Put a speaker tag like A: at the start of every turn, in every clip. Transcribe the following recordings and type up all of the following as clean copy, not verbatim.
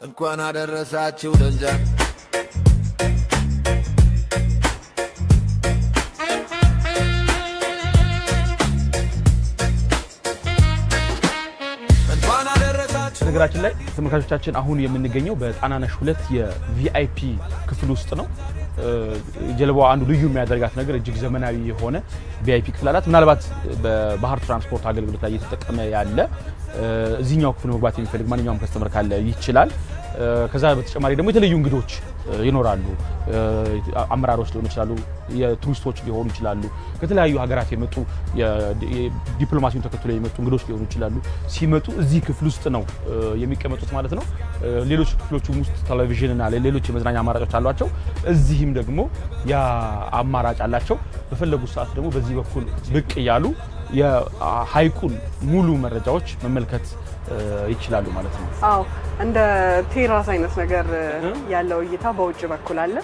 A: እንኳን አደረሳችሁ ለዛ
B: ነገራችን ላይ ተመልካቾቻችን አሁን የምንገኘው በጣናነሽ 2 የቪአይፒ ክፍል ውስጥ ነው። ጀልባዋ አንዱ ልዩ የሚያደርጋት ነገር እጅግ ዘመናዊ የሆነ ቪአይፒ ክፍል አላት። ምናልባት በባህር ትራንስፖርት አገልግሎት ላይ እየተጠቀመ ያለ እዚህኛው ክፍል መግባት የሚፈልግ ማንኛውም ከስተመር ካለ ይችላል። ከዛ በተጨማሪ ደግሞ የተለዩ እንግዶች ይኖራሉ። አመራሮች ሊሆኑ ይችላሉ፣ የቱሪስቶች ሊሆኑ ይችላሉ፣ ከተለያዩ ሀገራት የመጡ የዲፕሎማሲውን ተከትሎ የመጡ እንግዶች ሊሆኑ ይችላሉ። ሲመጡ እዚህ ክፍል ውስጥ ነው የሚቀመጡት ማለት ነው። ሌሎች ክፍሎችም ውስጥ ቴሌቪዥን እና ሌሎች የመዝናኛ አማራጮች አሏቸው። እዚህም ደግሞ ያ አማራጭ አላቸው። በፈለጉት ሰዓት ደግሞ በዚህ በኩል ብቅ እያሉ የሃይቁን ሙሉ መረጃዎች መመልከት ይችላሉ ማለት ነው።
C: አዎ እንደ ቴራስ አይነት ነገር ያለው እይታ በውጭ በኩል አለ።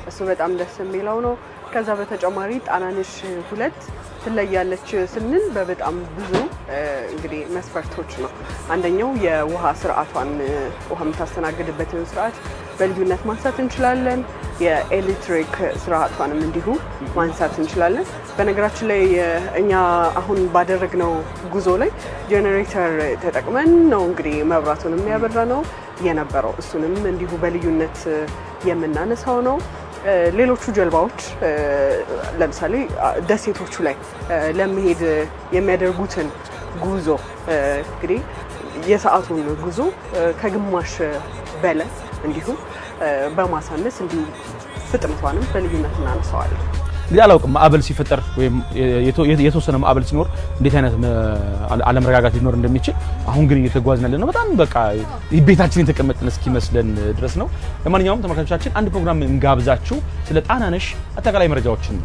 C: እሱ በጣም ደስ የሚለው ነው። ከዛ በተጨማሪ ጣናነሽ 2 ትለያለች ስንል በጣም ብዙ እንግዲህ መስፈርቶች ነው። አንደኛው የውሃ ስርዓቷን ውሃ የምታስተናግድበትን ስርዓት በልዩነት ማንሳት እንችላለን። የኤሌክትሪክ ስርዓቷንም እንዲሁ ማንሳት እንችላለን። በነገራችን ላይ እኛ አሁን ባደረግነው ጉዞ ላይ ጄኔሬተር ተጠቅመን ነው እንግዲህ መብራቱን የሚያበራ ነው የነበረው። እሱንም እንዲሁ በልዩነት የምናነሳው ነው። ሌሎቹ ጀልባዎች ለምሳሌ ደሴቶቹ ላይ ለመሄድ የሚያደርጉትን ጉዞ እንግዲህ የሰዓቱን ጉዞ ከግማሽ በላይ እንዲሁ በማሳነስ እንዲሁ ፍጥነቷንም በልዩነት እናነሳዋለን።
B: እንግዲህ አላውቅም ማዕበል ሲፈጠር ወይም የተወሰነ ማዕበል ሲኖር እንዴት አይነት አለመረጋጋት ሊኖር እንደሚችል አሁን ግን እየተጓዝን ያለነው በጣም በቃ ቤታችን የተቀመጥን እስኪመስለን ድረስ ነው። ለማንኛውም ተመልካቾቻችን አንድ ፕሮግራም እንጋብዛችሁ ስለ ጣናነሽ አጠቃላይ መረጃዎችን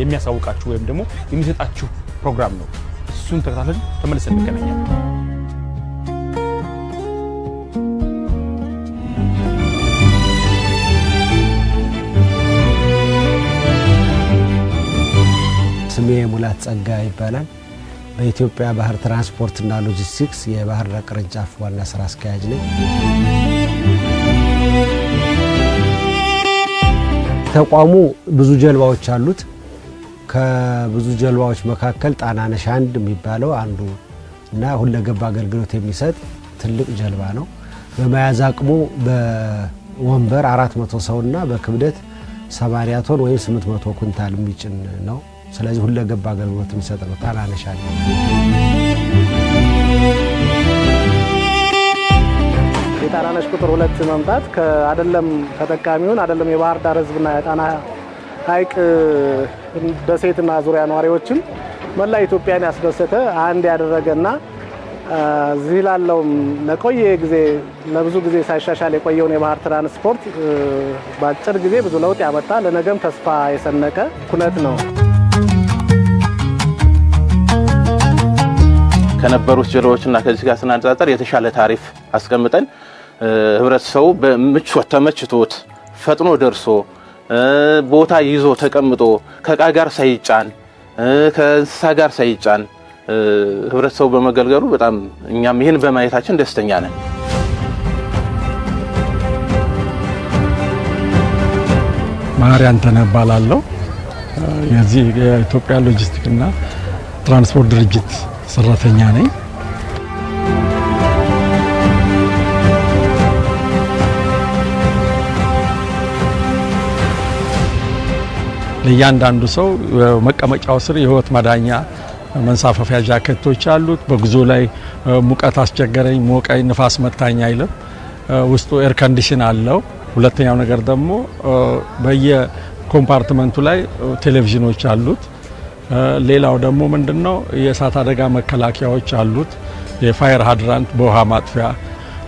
B: የሚያሳውቃችሁ ወይም ደግሞ የሚሰጣችሁ ፕሮግራም ነው። እሱን ተከታተልን፣ ተመልሰን እንገናኛለን።
D: ስሜ ሙላት ጸጋ ይባላል። በኢትዮጵያ ባህር ትራንስፖርት እና ሎጂስቲክስ የባህር ዳር ቅርንጫፍ ዋና ስራ አስኪያጅ ነኝ። ተቋሙ ብዙ ጀልባዎች አሉት። ከብዙ ጀልባዎች መካከል ጣናነሽ 1 የሚባለው አንዱ እና ሁለገብ አገልግሎት የሚሰጥ ትልቅ ጀልባ ነው። በመያዝ አቅሙ በወንበር 400 ሰውና በክብደት 80 ቶን ወይም 800 ኩንታል የሚጭን ነው። ስለዚህ ሁለገብ አገልግሎት የሚሰጥ ነው ጣናነሽ 1።
E: የጣናነሽ ቁጥር 2 መምጣት ከአደለም ተጠቃሚውን አደለም የባህር ዳር ህዝብና የጣና ሐይቅ ደሴትና ዙሪያ ነዋሪዎችን መላ ኢትዮጵያን ያስደሰተ አንድ ያደረገና እዚህ ላለው ለቆየ ጊዜ ለብዙ ጊዜ ሳይሻሻል የቆየውን የባህር ትራንስፖርት በአጭር ጊዜ ብዙ ለውጥ ያመጣ ለነገም ተስፋ የሰነቀ ኩነት ነው።
F: ከነበሩት ጀልባዎችና ከዚህ ጋር ስናነጻጸር የተሻለ ታሪፍ አስቀምጠን ህብረተሰቡ በምቾት ተመችቶት ፈጥኖ ደርሶ ቦታ ይዞ ተቀምጦ ከዕቃ ጋር ሳይጫን ከእንስሳ ጋር ሳይጫን ህብረተሰቡ በመገልገሉ በጣም እኛም ይሄን በማየታችን ደስተኛ ነን።
G: ማርያን ተነባላለው የዚህ የኢትዮጵያ ሎጂስቲክስ እና ትራንስፖርት ድርጅት ሰራተኛ ነኝ። ለእያንዳንዱ ሰው መቀመጫው ስር የህይወት ማዳኛ መንሳፈፊያ ጃኬቶች አሉት። በጉዞ ላይ ሙቀት አስቸገረኝ ሞቀኝ ንፋስ መታኝ አይልም። ውስጡ ኤር ኮንዲሽን አለው። ሁለተኛው ነገር ደግሞ በየኮምፓርትመንቱ ላይ ቴሌቪዥኖች አሉት። ሌላው ደግሞ ምንድነው የእሳት አደጋ መከላከያዎች አሉት። የፋየር ሃድራንት በውሃ ማጥፊያ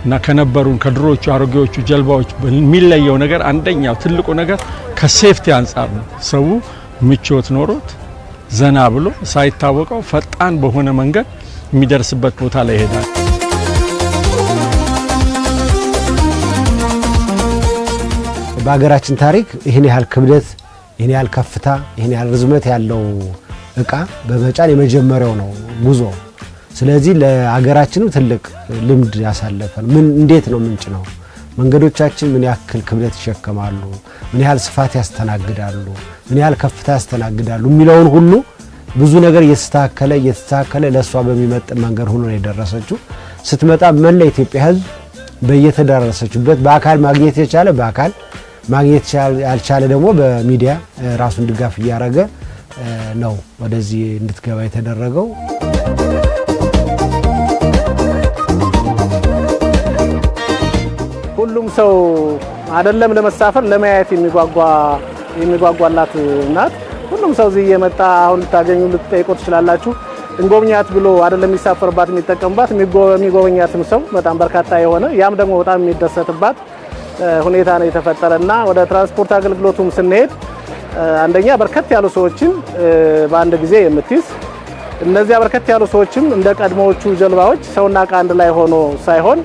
G: እና ከነበሩን ከድሮቹ አሮጌዎቹ ጀልባዎች የሚለየው ነገር አንደኛው ትልቁ ነገር ከሴፍቲ አንፃር ነው። ሰው ምቾት ኖሮት ዘና ብሎ ሳይታወቀው ፈጣን በሆነ መንገድ የሚደርስበት ቦታ ላይ ይሄዳል።
D: በአገራችን ታሪክ ይሄን ያህል ክብደት፣ ይሄን ያህል ከፍታ፣ ይሄን ያህል ርዝመት ያለው እቃ በመጫን የመጀመሪያው ነው ጉዞ። ስለዚህ ለአገራችንም ትልቅ ልምድ ያሳለፈን ምን እንዴት ነው ምንጭ ነው መንገዶቻችን ምን ያክል ክብደት ይሸከማሉ፣ ምን ያህል ስፋት ያስተናግዳሉ፣ ምን ያህል ከፍታ ያስተናግዳሉ የሚለውን ሁሉ ብዙ ነገር እየተስተካከለ ለሷ በሚመጥን መንገድ ሆኖ ነው የደረሰችው። ስትመጣ መላ ኢትዮጵያ ሕዝብ በየተዳረሰችበት በአካል ማግኘት የቻለ በአካል ማግኘት ያልቻለ ደግሞ በሚዲያ ራሱን ድጋፍ እያደረገ ነው ወደዚህ እንድትገባ የተደረገው።
E: ሁሉም ሰው አይደለም ለመሳፈር ለማየት የሚጓጓላት ናት። ሁሉም ሰው እዚህ እየመጣ አሁን ልታገኙ ልትጠይቁ ትችላላችሁ። እንጎብኛት ብሎ አይደለም የሚሳፈርባት የሚጠቀምባት የሚጎበኛትም ሰው በጣም በርካታ የሆነ ያም ደግሞ በጣም የሚደሰትባት ሁኔታ ነው የተፈጠረና ወደ ትራንስፖርት አገልግሎቱም ስንሄድ አንደኛ በርከት ያሉ ሰዎችን በአንድ ጊዜ የምትይዝ እነዚያ በርከት ያሉ ሰዎችም እንደ ቀድሞዎቹ ጀልባዎች ሰውና ዕቃ አንድ ላይ ሆኖ ሳይሆን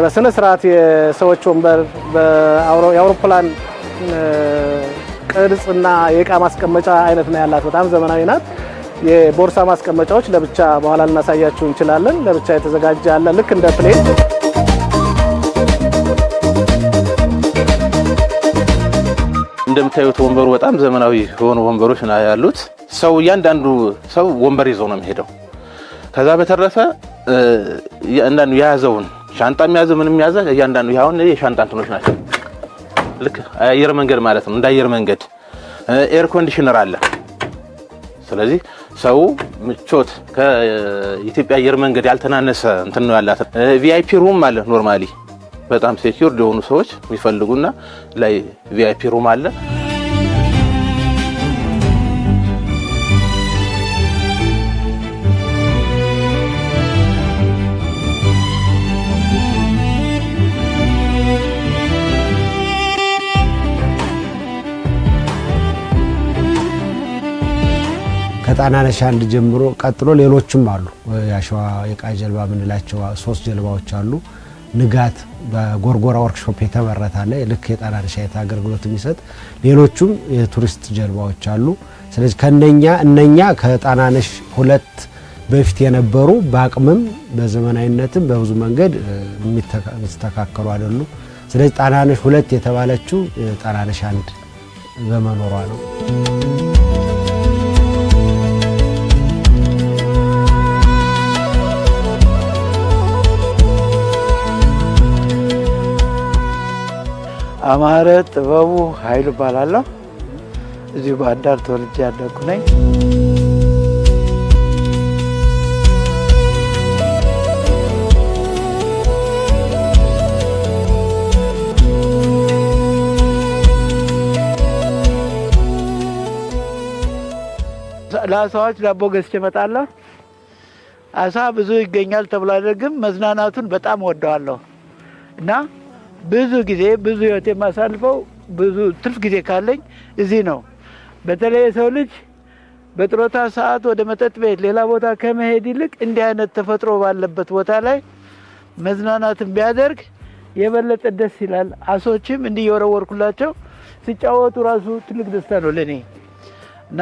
E: በስነ ስርዓት የሰዎች ወንበር የአውሮፕላን ቅርጽና የዕቃ ማስቀመጫ አይነት ነው ያላት። በጣም ዘመናዊ ናት። የቦርሳ ማስቀመጫዎች ለብቻ በኋላ ልናሳያችሁ እንችላለን። ለብቻ የተዘጋጀ አለ ልክ እንደ ፕሌን።
F: እንደምታዩት ወንበሩ በጣም ዘመናዊ የሆኑ ወንበሮች ነው ያሉት። ሰው እያንዳንዱ ሰው ወንበር ይዞ ነው የሚሄደው። ከዛ በተረፈ እያንዳንዱ የያዘውን ሻንጣ የሚያዘ ምንም ያዘ እያንዳንዱ ያሁን የሻንጣ እንትኖች ናቸው። ልክ አየር መንገድ ማለት ነው። እንደ አየር መንገድ ኤር ኮንዲሽነር አለ። ስለዚህ ሰው ምቾት ከኢትዮጵያ አየር መንገድ ያልተናነሰ እንትን ነው ያላት። ቪአይፒ ሩም አለ። ኖርማሊ በጣም ሴኩርድ የሆኑ ሰዎች የሚፈልጉና ላይ ቪአይፒ ሩም አለ።
D: ከጣናነሽ አንድ ጀምሮ ቀጥሎ ሌሎችም አሉ። ያሸዋ የዕቃ ጀልባ ምንላቸው 3 ጀልባዎች አሉ። ንጋት በጎርጎራ ወርክሾፕ የተመረተ አለ ልክ የጣናነሽ አይነት አገልግሎት የሚሰጥ ሌሎችም የቱሪስት ጀልባዎች አሉ። ስለዚህ እነኛ ከጣናነሽ 2 በፊት የነበሩ በአቅምም በዘመናዊነትም በብዙ መንገድ የሚስተካከሉ አይደሉ። ስለዚህ ጣናነሽ 2 የተባለችው ጣናነሽ 1 በመኖሯ ነው።
H: አማረ ጥበቡ ኃይሉ እባላለሁ። እዚህ ባህር ዳር ተወልጄ ያደግኩ ነኝ። ለአሳዎች ዳቦ ገዝቼ እመጣለሁ። አሳ ብዙ ይገኛል ተብሎ አይደለም፣ መዝናናቱን በጣም ወደዋለሁ እና ብዙ ጊዜ ብዙ ህይወት የማሳልፈው ብዙ ትርፍ ጊዜ ካለኝ እዚህ ነው። በተለይ ሰው ልጅ በጥሮታ ሰዓት ወደ መጠጥ ቤት ሌላ ቦታ ከመሄድ ይልቅ እንዲህ አይነት ተፈጥሮ ባለበት ቦታ ላይ መዝናናትን ቢያደርግ የበለጠ ደስ ይላል። አሶችም እንዲወረወርኩላቸው ሲጫወቱ ራሱ ትልቅ ደስታ ነው ለኔ እና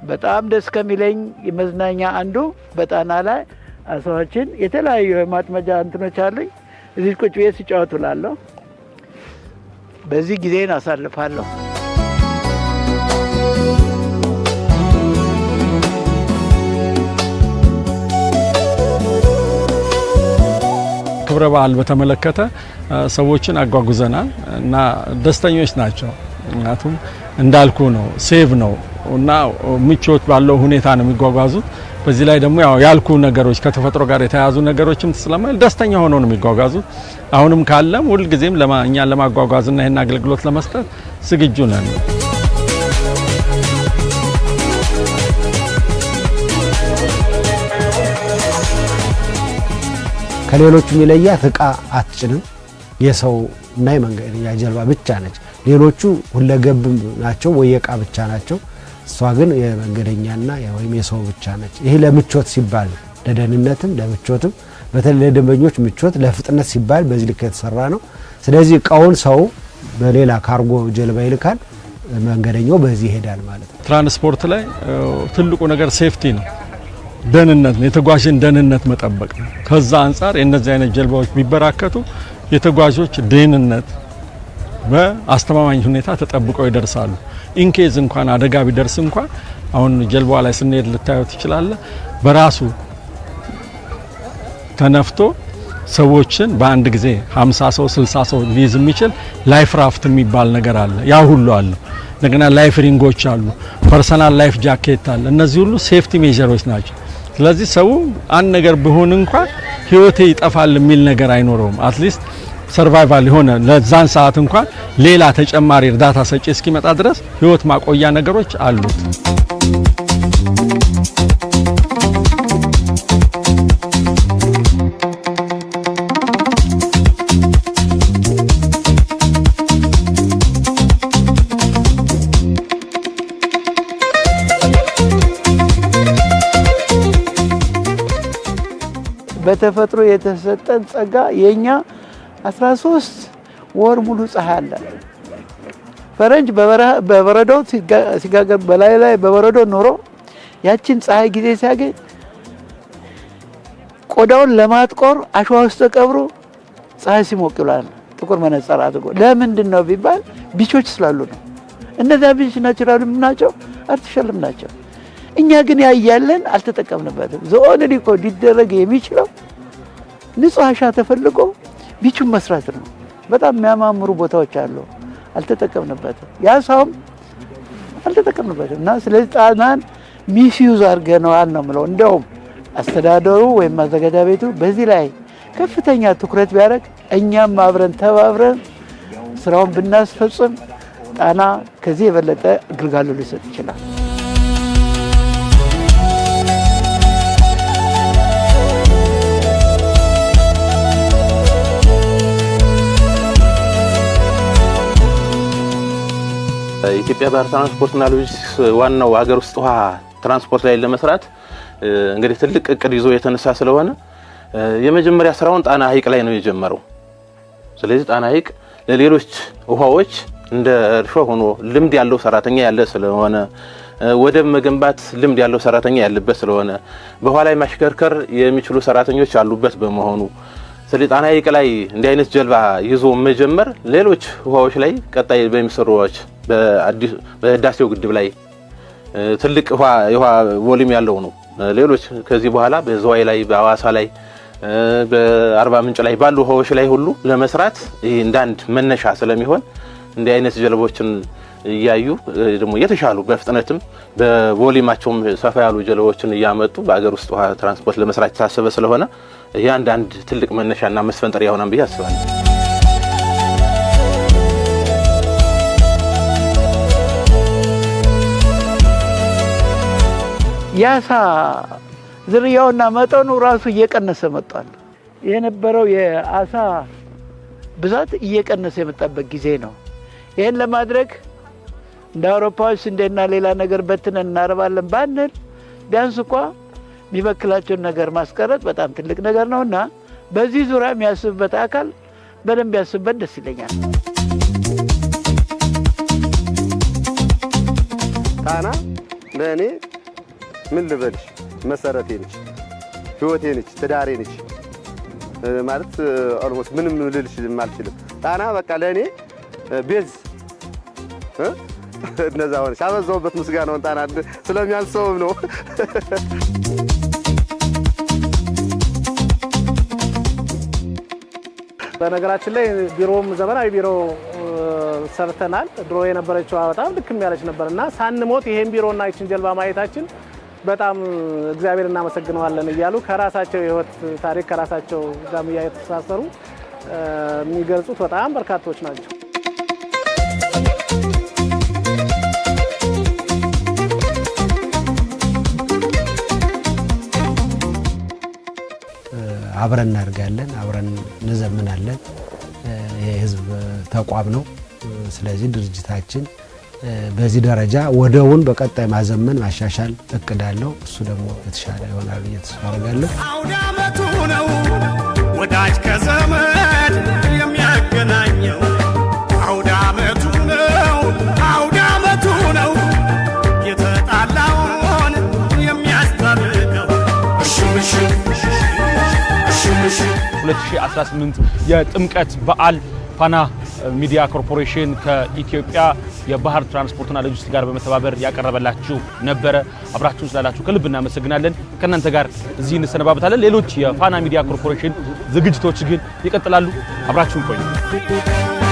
H: በጣም ደስ ከሚለኝ የመዝናኛ አንዱ በጣና ላይ አሳዎችን የተለያዩ ማጥመጃ እንትኖች አሉኝ። እዚህ ቁጭ ብዬ ሲጫወቱ እላለሁ። በዚህ ጊዜን አሳልፋለሁ።
G: ክብረ በዓል በተመለከተ ሰዎችን አጓጉዘናል እና ደስተኞች ናቸው። ምክንያቱም እንዳልኩ ነው ሴቭ ነው እና ምቾት ባለው ሁኔታ ነው የሚጓጓዙት። በዚህ ላይ ደግሞ ያልኩ ነገሮች ከተፈጥሮ ጋር የተያዙ ነገሮችም ስለማይል ደስተኛ ሆነው ነው የሚጓጓዙት። አሁንም ካለም ሁሉ ጊዜም እኛን ለማጓጓዝና ይሄን አገልግሎት ለመስጠት ዝግጁ ነን።
D: ከሌሎቹ የሚለያት ዕቃ አትጭንም። የሰው እና የመንገደኛ ጀልባ ብቻ ነች። ሌሎቹ ሁለገብ ናቸው ወይ ዕቃ ብቻ ናቸው። እሷ ግን የመንገደኛና ወይም የሰው ብቻ ነች። ይሄ ለምቾት ሲባል ለደህንነትም ለምቾትም በተለይ ለደንበኞች ምቾት ለፍጥነት ሲባል በዚህ ልክ የተሰራ ነው። ስለዚህ ዕቃውን ሰው በሌላ ካርጎ ጀልባ ይልካል፣ መንገደኛው በዚህ ይሄዳል ማለት ነው።
G: ትራንስፖርት ላይ ትልቁ ነገር ሴፍቲ ነው፣ ደህንነት ነው። የተጓዥን ደህንነት መጠበቅ ነው። ከዛ አንፃር የነዚህ አይነት ጀልባዎች ቢበራከቱ የተጓዦች ደህንነት በአስተማማኝ ሁኔታ ተጠብቀው ይደርሳሉ። ኢንኬዝ እንኳን አደጋ ቢደርስ እንኳን አሁን ጀልባዋ ላይ ስንሄድ ልታዩት ትችላለ። በራሱ ተነፍቶ ሰዎችን በአንድ ጊዜ 50 ሰው 60 ሰው ሊይዝ የሚችል ላይፍ ራፍት የሚባል ነገር አለ። ያ ሁሉ አለ። እንደገና ላይፍ ሪንጎች አሉ። ፐርሰናል ላይፍ ጃኬት አለ። እነዚህ ሁሉ ሴፍቲ ሜጀሮች ናቸው። ስለዚህ ሰው አንድ ነገር ቢሆን እንኳን ህይወቴ ይጠፋል የሚል ነገር አይኖረውም። አትሊስት ሰርቫይቫል የሆነ ለዛን ሰዓት እንኳን ሌላ ተጨማሪ እርዳታ ሰጪ እስኪመጣ ድረስ ህይወት ማቆያ ነገሮች አሉት።
H: በተፈጥሮ የተሰጠን ጸጋ የኛ 13 ወር ሙሉ ፀሐይ አለ። ፈረንጅ በበረዶ ሲጋገር በላይ በበረዶ ኖሮ ያችን ፀሐይ ጊዜ ሲያገኝ ቆዳውን ለማጥቆር አሸዋ ውስጥ ተቀብሮ ፀሐይ ሲሞቅ ይውላል። ጥቁር መነጽር አድርጎ ለምንድን ነው ቢባል ቢቾች ስላሉ ነው። እነዛ ቢች ናቹራል ናቸው፣ አርቲፊሻልም ናቸው። እኛ ግን ያያለን አልተጠቀምንበትም። ዘኦንሊ እኮ ሊደረግ የሚችለው ንጹህ አሻ ተፈልጎ ቢቹን መስራት ነው። በጣም የሚያማምሩ ቦታዎች አሉ፣ አልተጠቀምንበትም። ያ ሰውም አልተጠቀምንበትም እና ስለዚህ ጣናን ሚስዩዝ አድርገነዋል ነው የምለው። እንደውም አስተዳደሩ ወይም ማዘጋጃ ቤቱ በዚህ ላይ ከፍተኛ ትኩረት ቢያደርግ እኛም አብረን ተባብረን ስራውን ብናስፈጽም ጣና ከዚህ የበለጠ ግልጋሎት ሊሰጥ ይችላል።
F: ኢትዮጵያ ባህር ትራንስፖርትና ሎጂስቲክስ ዋናው ሀገር ውስጥ ውሃ ትራንስፖርት ላይ ለመስራት እንግዲህ ትልቅ እቅድ ይዞ የተነሳ ስለሆነ የመጀመሪያ ስራውን ጣና ሐይቅ ላይ ነው የጀመረው። ስለዚህ ጣና ሐይቅ ለሌሎች ውሃዎች እንደ እርሾ ሆኖ ልምድ ያለው ሰራተኛ ያለ ስለሆነ ወደብ መገንባት ልምድ ያለው ሰራተኛ ያለበት ስለሆነ በኋላ ላይ ማሽከርከር የሚችሉ ሰራተኞች ያሉበት በመሆኑ ስለዚህ ጣና ሐይቅ ላይ እንዲህ አይነት ጀልባ ይዞ መጀመር ሌሎች ውሃዎች ላይ ቀጣይ በሚሰሩ ውሃዎች በህዳሴው ግድብ ላይ ትልቅ ውሃ ቮሊዩም ያለው ነው። ሌሎች ከዚህ በኋላ በዝዋይ ላይ በአዋሳ ላይ በአርባ ምንጭ ላይ ባሉ ውሃዎች ላይ ሁሉ ለመስራት ይሄ እንዳንድ መነሻ ስለሚሆን እንዲህ አይነት ጀልባዎችን እያዩ ደግሞ የተሻሉ በፍጥነትም በቮሊዩማቸውም ሰፋ ያሉ ጀልባዎችን እያመጡ በአገር ውስጥ ውሃ ትራንስፖርት ለመስራት ታሰበ ስለሆነ ይሄ አንድ ትልቅ መነሻና መስፈንጠሪያ ይሆናል ብዬ አስባለሁ።
H: ያሳ ዝርያውና መጠኑ ራሱ እየቀነሰ መጥቷል። የነበረው የአሳ ብዛት እየቀነሰ የመጣበት ጊዜ ነው። ይሄን ለማድረግ እንደ አውሮፓዎች እንደና ሌላ ነገር በትነን እናረባለን ባንል ቢያንስ እንኳን የሚበክላቸውን ነገር ማስቀረት በጣም ትልቅ ነገር ነውና በዚህ ዙሪያ የሚያስብበት አካል በደንብ ያስብበት ደስ ይለኛል።
I: ጣና ለእኔ ምን ልበልሽ መሰረቴ ነች፣ ህይወቴ ነች፣ ትዳሬ ነች ማለት ኦልሞስት ምንም ልልሽ አልችልም። ጣና በቃ ለእኔ ቤዝ እነዛ ሆነ ሳበዛውበት ምስጋናውን ጣና ስለሚያንሰውም ነው።
E: በነገራችን ላይ ቢሮም ዘመናዊ ቢሮ ሰርተናል። ድሮ የነበረችው በጣም ልክም ያለች ነበርና ሳንሞት ይሄን ቢሮና ይችን ጀልባ ማየታችን በጣም እግዚአብሔር እናመሰግነዋለን እያሉ ከራሳቸው የህይወት ታሪክ ከራሳቸው ጋር እየተሳሰሩ የሚገልጹት በጣም በርካቶች ናቸው።
D: አብረን እናርጋለን፣ አብረን እንዘምናለን። የህዝብ ተቋም ነው። ስለዚህ ድርጅታችን በዚህ ደረጃ ወደውን በቀጣይ ማዘመን ማሻሻል እቅዳለሁ። እሱ ደግሞ የተሻለ ይሆናል ብዬ ተስፋ አደርጋለሁ።
J: አውደ ዓመቱ ነው ወዳጅ ከዘመድ የሚያገናኘው። አውደ ዓመቱ ነው፣ አውደ ዓመቱ ነው የተጣላውን የሚያስታርቀው።
B: 2011 2018 የጥምቀት በዓል ፋና ሚዲያ ኮርፖሬሽን ከኢትዮጵያ የባህር ትራንስፖርትና ሎጂስቲክስ ጋር በመተባበር ያቀረበላችሁ ነበረ። አብራችሁን ስላላችሁ ከልብ እናመሰግናለን። ከእናንተ ጋር እዚህ እንሰነባበታለን። ሌሎች የፋና ሚዲያ ኮርፖሬሽን ዝግጅቶች ግን ይቀጥላሉ። አብራችሁን ቆዩ።